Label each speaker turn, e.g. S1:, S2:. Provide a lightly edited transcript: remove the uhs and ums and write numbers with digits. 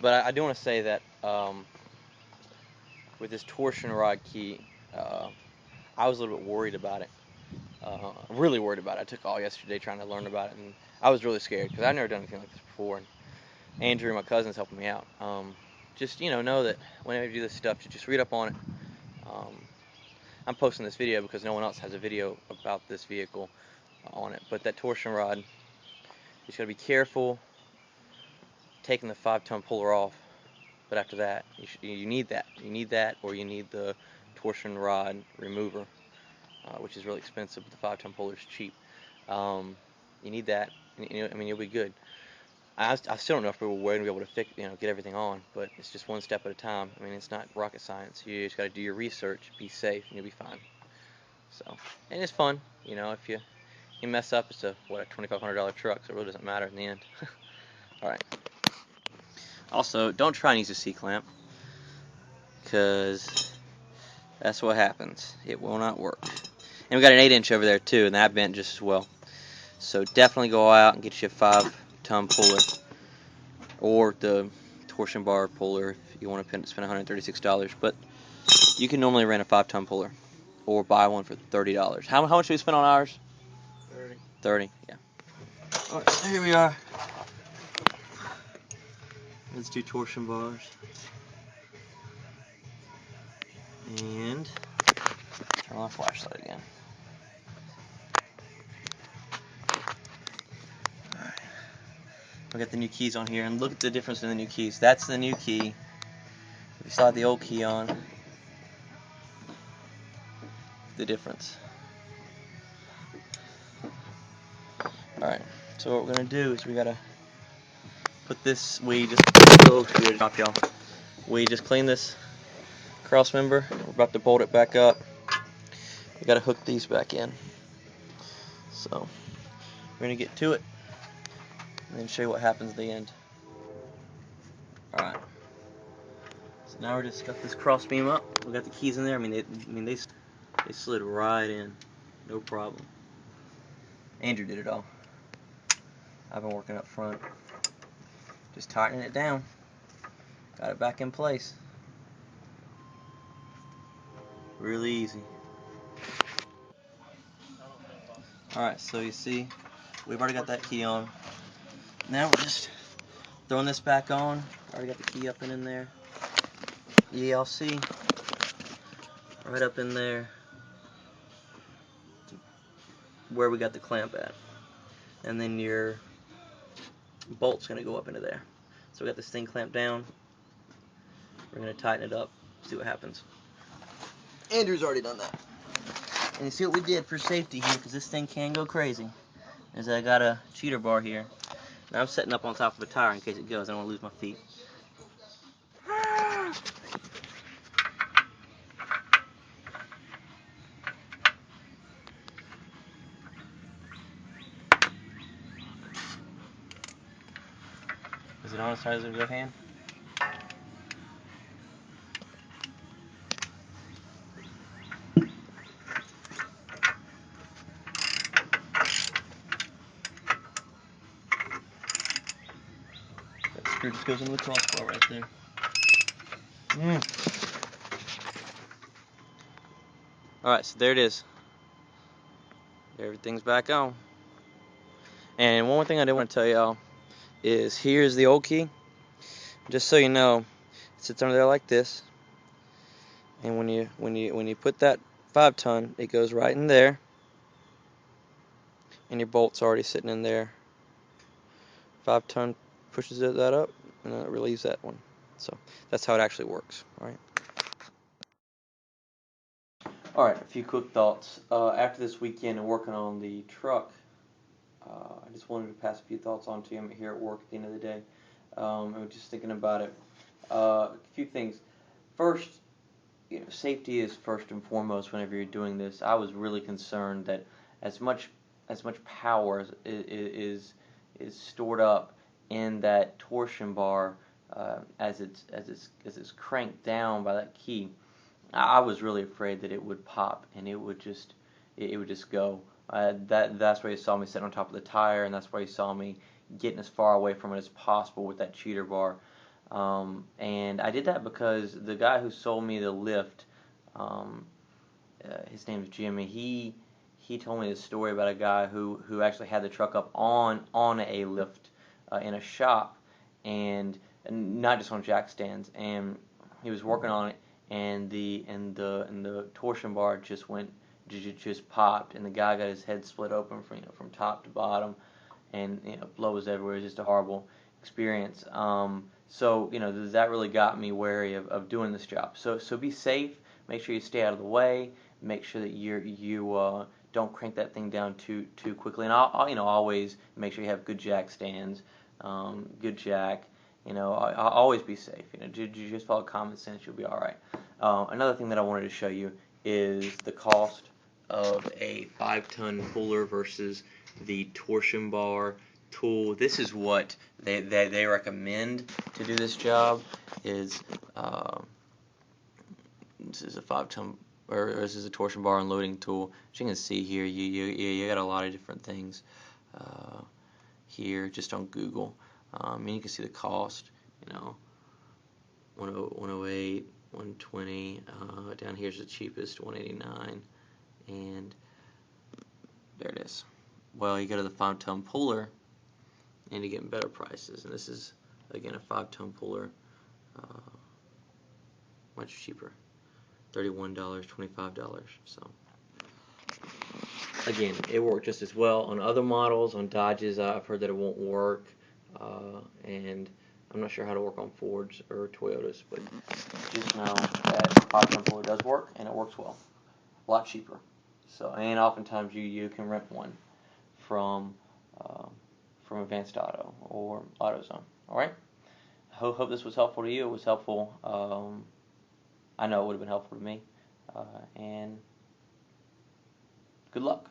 S1: But I do want to say that with this torsion rod key, I was a little bit worried about it. Really worried about it. I took all yesterday trying to learn about it, and I was really scared because I've never done anything like this before. And Andrew, my cousin's helping me out. Just know that whenever you do this stuff, just read up on it. I'm posting this video because no one else has a video about this vehicle on it. But that torsion rod, you just gotta be careful taking the 5-ton puller off. But after that, you need that. You need that, or you need the torsion rod remover, which is really expensive, but the 5-ton puller is cheap. You need that. I mean, you'll be good. I still don't know if we're going to be able to get everything on, but it's just one step at a time. I mean, it's not rocket science. You just got to do your research, be safe, and you'll be fine. So, and it's fun. If you mess up, it's a $2,500 truck, so it really doesn't matter in the end. All right. Also, don't try and use a C-clamp, because that's what happens. It will not work. And we got an 8-inch over there too, and that bent just as well. So definitely go out and get you a 5-ton puller, or the torsion bar puller if you want to spend $136. But you can normally rent a 5-ton puller, or buy one for $30. How much do we spend on ours? 30, yeah. Alright, so here we are. Let's do torsion bars. And turn on the flashlight again. Alright. We got the new keys on here, and look at the difference in the new keys. That's the new key. If you still have the old key on, the difference. Alright, so what we're going to do is we got to put this, we just clean this cross member. We're about to bolt it back up. We got to hook these back in. So we're going to get to it and then show you what happens at the end. Alright, so now we're just got this cross beam up. We got the keys in there. I mean they slid right in, no problem. Andrew did it all. I've been working up front, just tightening it down. Got it back in place. Really easy. Alright, so you see, we've already got that key on. Now we're just throwing this back on. Already got the key up and in there. ELC right up in there where we got the clamp at. And then your bolt's going to go up into there. So we got this thing clamped down. We're going to tighten it up, see what happens. Andrew's already done that. And you see what we did for safety here, because this thing can go crazy, is I got a cheater bar here. Now I'm setting up on top of a tire in case it goes. I don't want to lose my feet. Is it on as hard as a left hand? That screw just goes into the crossbar right there. Alright, so there it is. Everything's back on. And one more thing I did want to tell y'all is here's the old key. Just so you know, it sits under there like this. And when you put that 5-ton, it goes right in there. And your bolt's already sitting in there. 5-ton pushes that up, and then it relieves that one. So that's how it actually works. Alright, a few quick thoughts. After this weekend and working on the truck, I just wanted to pass a few thoughts on to you. I'm here at work at the end of the day. I was just thinking about it. A few things. First, safety is first and foremost whenever you're doing this. I was really concerned that as much power is stored up in that torsion bar as it's cranked down by that key. I was really afraid that it would pop and it would just go. That's why you saw me sitting on top of the tire, and that's why you saw me getting as far away from it as possible with that cheater bar.
S2: And I did that because the guy who sold me the lift, um, his name's Jimmy. He told me this story about a guy who actually had the truck up on a lift in a shop, and not just on jack stands. And he was working on it, and the torsion bar just popped, and the guy got his head split open from top to bottom, and blows everywhere. It's just a horrible experience. So that really got me wary of doing this job. So be safe. Make sure you stay out of the way. Make sure that you don't crank that thing down too quickly. And I'll always make sure you have good jack stands, good jack. I'll always be safe. Just follow common sense. You'll be all right. Another thing that I wanted to show you is the cost of a 5-ton puller versus the torsion bar tool. This is what they recommend to do this job. Is This is a 5-ton, or this is a torsion bar unloading tool. As you can see here, you got a lot of different things here just on Google. And you can see the cost. 108, 120. Down here's the cheapest, 189, and there it is. Well, you go to the 5-ton puller, and you get better prices. And this is again a 5-ton puller, much cheaper. $31, $25. So again, it worked just as well on other models. On Dodges, I've heard that it won't work, and I'm not sure how to work on Fords or Toyotas, but just know that 5-ton puller does work, and it works well. A lot cheaper. So, and oftentimes you can rent one from Advanced Auto or AutoZone. All right. Hope this was helpful to you. It was helpful. I know it would have been helpful to me. And good luck.